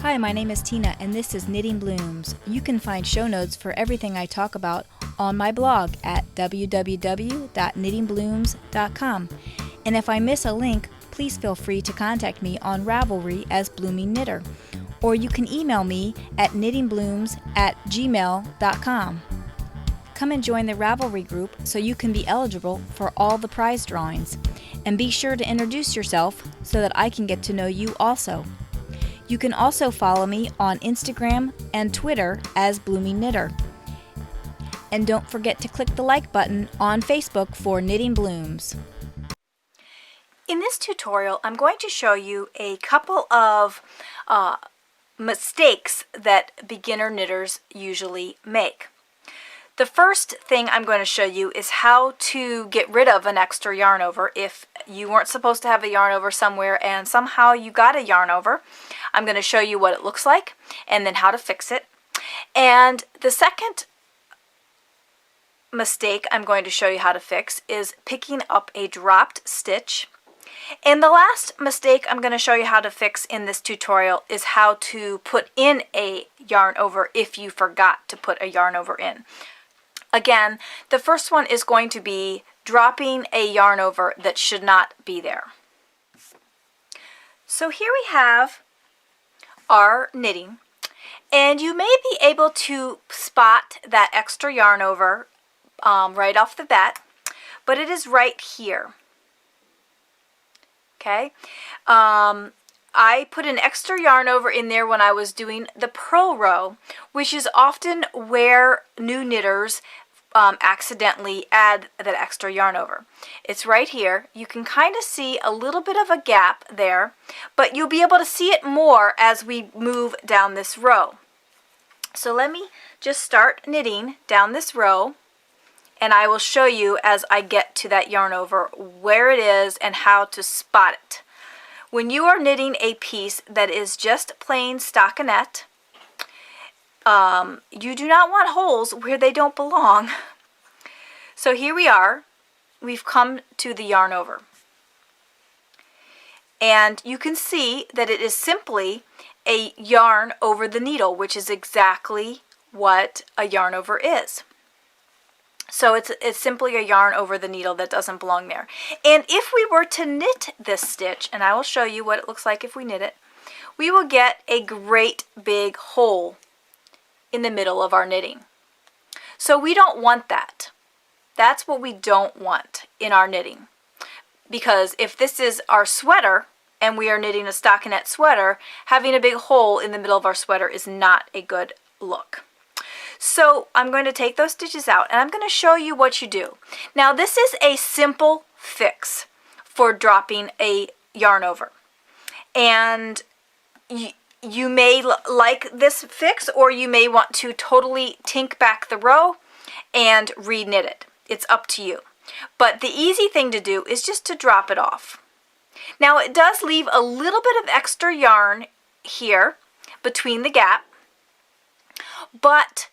Hi, my name is Tina and this is Knitting Blooms. You can find show notes for everything I talk about on my blog at www.knittingblooms.com. And if I miss a link, please feel free to contact me on Ravelry as Blooming Knitter, or you can email me at knittingblooms@gmail.com. Come and join the Ravelry group so you can be eligible for all the prize drawings. And be sure to introduce yourself so that I can get to know you also. You can also follow me on Instagram and Twitter as Blooming Knitter. And don't forget to click the like button on Facebook for Knitting Blooms. In this tutorial, I'm going to show you a couple of mistakes that beginner knitters usually make. The first thing I'm going to show you is how to get rid of an extra yarn over if you weren't supposed to have a yarn over somewhere and somehow you got a yarn over. I'm going to show you what it looks like and then how to fix it. And the second mistake I'm going to show you how to fix is picking up a dropped stitch. And the last mistake I'm going to show you how to fix in this tutorial is how to put in a yarn over if you forgot to put a yarn over in. Again, the first one is going to be dropping a yarn over that should not be there. So here we have our knitting, and you may be able to spot that extra yarn over right off the bat, but it is right here. Okay, I put an extra yarn over in there when I was doing the purl row, which is often where new knitters accidentally add that extra yarn over. It's right here. You can kind of see a little bit of a gap there, but you'll be able to see it more as we move down this row. So let me just start knitting down this row, and I will show you as I get to that yarn over where it is and how to spot it. When you are knitting a piece that is just plain stockinette, you do not want holes where they don't belong. So here we are. We've come to the yarn over. And you can see that it is simply a yarn over the needle, which is exactly what a yarn over is. So it's simply a yarn over the needle that doesn't belong there. And if we were to knit this stitch, and I will show you what it looks like if we knit it, we will get a great big hole in the middle of our knitting. So we don't want that. That's what we don't want in our knitting. Because if this is our sweater and we are knitting a stockinette sweater, having a big hole in the middle of our sweater is not a good look. So I'm going to take those stitches out and I'm going to show you what you do. Now this is a simple fix for dropping a yarn over. And you may like this fix, or you may want to totally tink back the row and re-knit it. It's up to you. But the easy thing to do is just to drop it off. Now it does leave a little bit of extra yarn here between the gap, but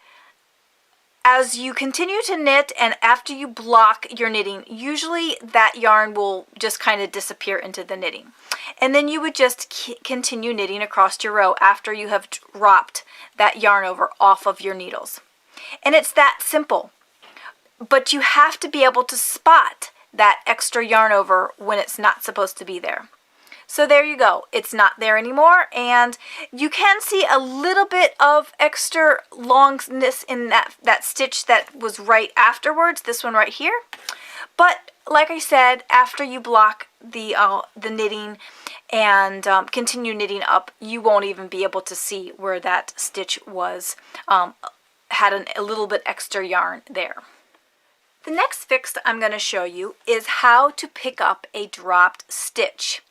as you continue to knit and after you block your knitting, usually that yarn will just kind of disappear into the knitting. And then you would just continue knitting across your row after you have dropped that yarn over off of your needles. And it's that simple. But you have to be able to spot that extra yarn over when it's not supposed to be there. So there you go. It's not there anymore, and you can see a little bit of extra longness in that stitch that was right afterwards, this one right here. But like I said, after you block the knitting and continue knitting up, you won't even be able to see where that stitch was, had a little bit extra yarn there. The next fix I'm going to show you is how to pick up a dropped stitch.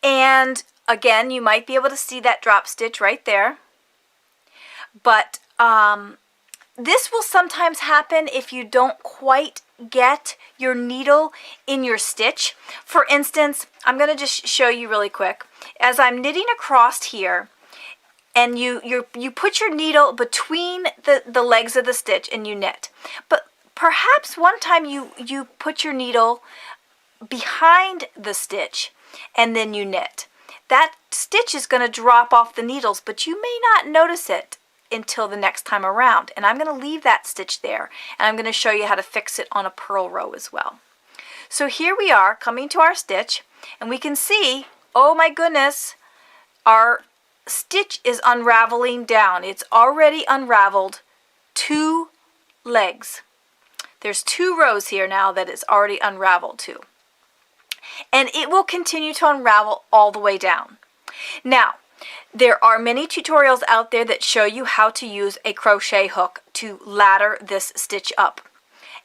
And again, you might be able to see that drop stitch right there. But this will sometimes happen if you don't quite get your needle in your stitch. For instance, I'm going to just show you really quick. As I'm knitting across here, and you put your needle between the legs of the stitch and you knit. But perhaps one time you put your needle behind the stitch and then you knit. that stitch is going to drop off the needles, but you may not notice it until the next time around. And I'm going to leave that stitch there, and I'm going to show you how to fix it on a purl row as well. So here we are coming to our stitch, and we can see, oh my goodness, our stitch is unraveling down. It's already unraveled 2 legs. There's 2 rows here now that it's already unraveled to. And it will continue to unravel all the way down. Now, there are many tutorials out there that show you how to use a crochet hook to ladder this stitch up.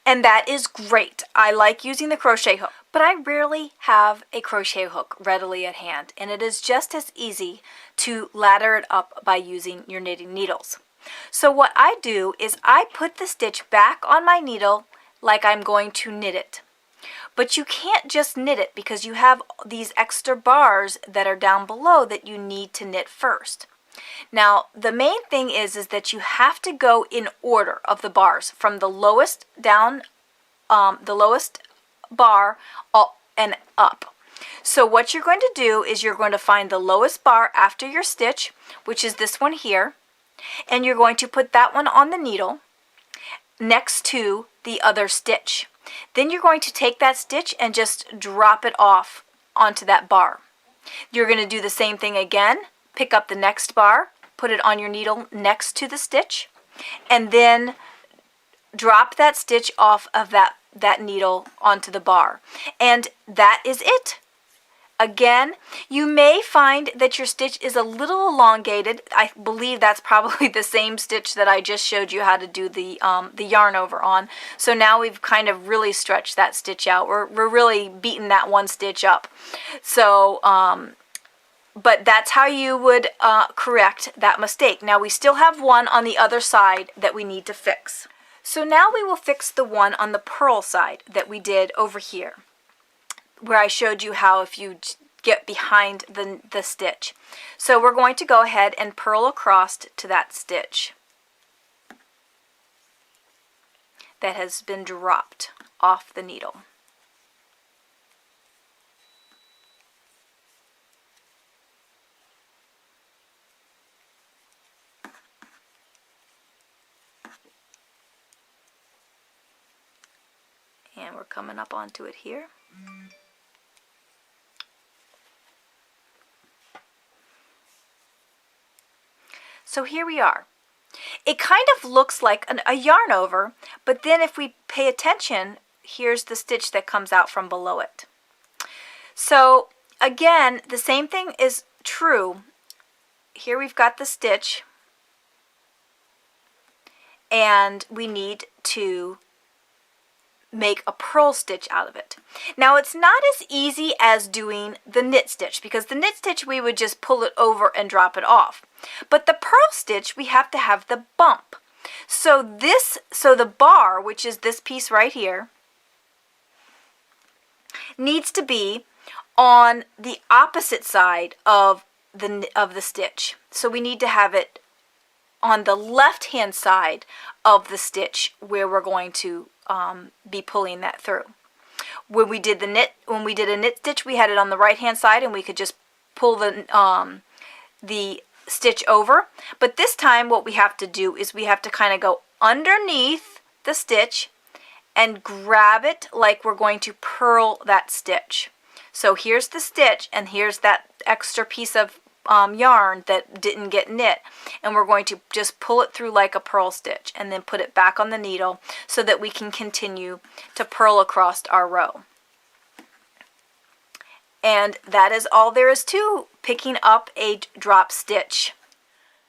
And that is great. I like using the crochet hook, but I rarely have a crochet hook readily at hand, and it is just as easy to ladder it up by using your knitting needles. So what I do is I put the stitch back on my needle like I'm going to knit it. But you can't just knit it because you have these extra bars that are down below that you need to knit first. Now, the main thing is that you have to go in order of the bars from the lowest down, the lowest bar and up. So what you're going to do is you're going to find the lowest bar after your stitch, which is this one here, and you're going to put that one on the needle next to the other stitch. Then you're going to take that stitch and just drop it off onto that bar. You're going to do the same thing again. Pick up the next bar, put it on your needle next to the stitch, and then drop that stitch off of that needle onto the bar. And that is it. Again, you may find that your stitch is a little elongated. I believe that's probably the same stitch that I just showed you how to do the yarn over on. So now we've kind of really stretched that stitch out. We're really beating that one stitch up. So, but that's how you would correct that mistake. Now we still have one on the other side that we need to fix. So now we will fix the one on the purl side that we did over here, where I showed you how if you get behind the stitch. So we're going to go ahead and purl across to that stitch that has been dropped off the needle. And we're coming up onto it here. So here we are. It kind of looks like a yarn over, but then if we pay attention, here's the stitch that comes out from below it. So again, the same thing is true. Here we've got the stitch, and we need to make a purl stitch out of it. Now it's not as easy as doing the knit stitch, because the knit stitch we would just pull it over and drop it off. But the purl stitch we have to have the bump. So the bar, which is this piece right here, needs to be on the opposite side of the stitch. So we need to have it on the left hand side of the stitch where we're going to be pulling that through. When we did a knit stitch, we had it on the right hand side and we could just pull the stitch over. But this time what we have to do is we have to kind of go underneath the stitch and grab it like we're going to purl that stitch. So here's the stitch and here's that extra piece of yarn that didn't get knit, and we're going to just pull it through like a purl stitch and then put it back on the needle so that we can continue to purl across our row. And that is all there is to picking up a drop stitch.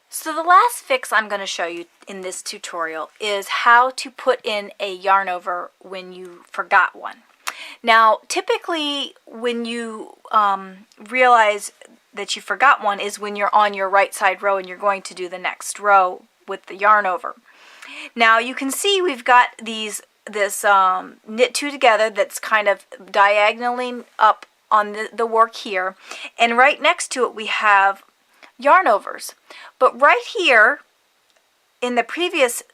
So the last fix I'm going to show you in this tutorial is how to put in a yarn over when you forgot one. Now typically when you realize that you forgot one is when you're on your right side row and you're going to do the next row with the yarn over. Now you can see we've got this knit two together that's kind of diagonally up on the work here, and right next to it we have yarn overs. But right here in the previous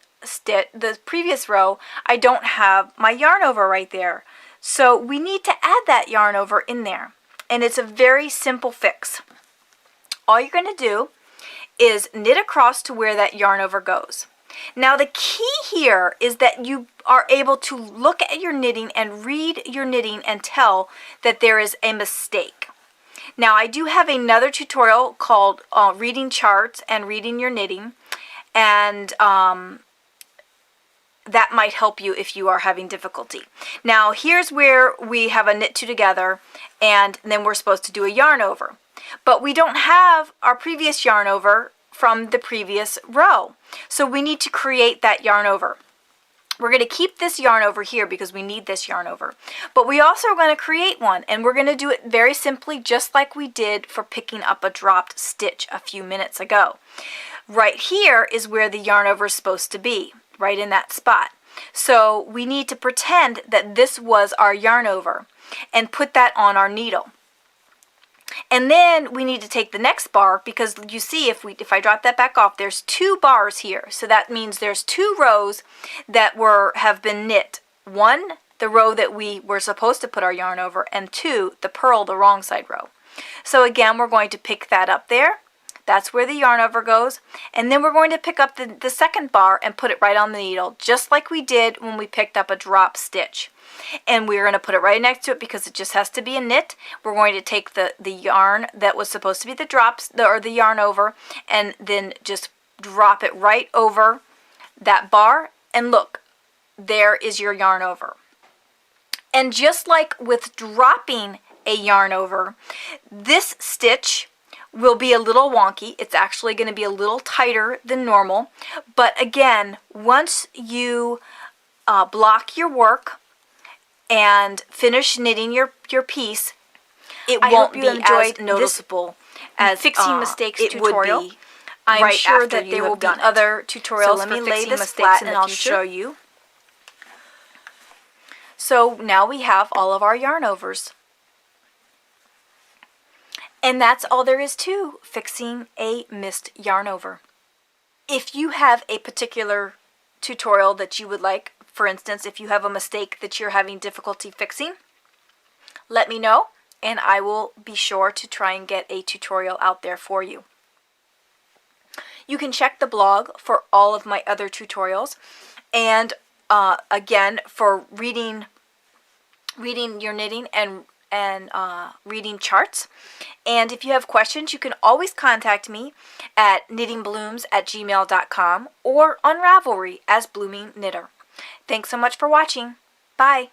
row, I don't have my yarn over right there. So we need to add that yarn over in there, and it's a very simple fix. All you're going to do is knit across to where that yarn over goes. Now the key here is that you are able to look at your knitting and read your knitting and tell that there is a mistake. Now I do have another tutorial called reading charts and reading your knitting, and that might help you if you are having difficulty. Now here's where we have a knit two together, and then we're supposed to do a yarn over. But we don't have our previous yarn over from the previous row. So we need to create that yarn over. We're going to keep this yarn over here because we need this yarn over. But we also are going to create one, and we're going to do it very simply, just like we did for picking up a dropped stitch a few minutes ago. Right here is where the yarn over is supposed to be, right in that spot. So we need to pretend that this was our yarn over and put that on our needle. And then we need to take the next bar, because you see if I drop that back off, there's 2 bars here. So that means there's 2 rows that have been knit. 1, the row that we were supposed to put our yarn over, and 2, the purl, the wrong side row. So again, we're going to pick that up there. That's where the yarn over goes. And then we're going to pick up the second bar and put it right on the needle, just like we did when we picked up a drop stitch. And we're going to put it right next to it because it just has to be a knit. We're going to take the yarn that was supposed to be the drops, or the yarn over, and then just drop it right over that bar. And look, there is your yarn over. And just like with dropping a yarn over, this stitch will be a little wonky. It's actually going to be a little tighter than normal. But again, once you block your work and finish knitting your piece, it won't be as noticeable as Fixing Mistakes tutorial. I'm sure that there will be other tutorials for fixing mistakes, and I'll show you. So now we have all of our yarn overs. And that's all there is to fixing a missed yarn over. If you have a particular tutorial that you would like, for instance, if you have a mistake that you're having difficulty fixing, let me know, and I will be sure to try and get a tutorial out there for you. You can check the blog for all of my other tutorials, and again, for reading your knitting and reading charts. And if you have questions, you can always contact me at knittingblooms@gmail.com or on Ravelry as Blooming Knitter. Thanks so much for watching. Bye.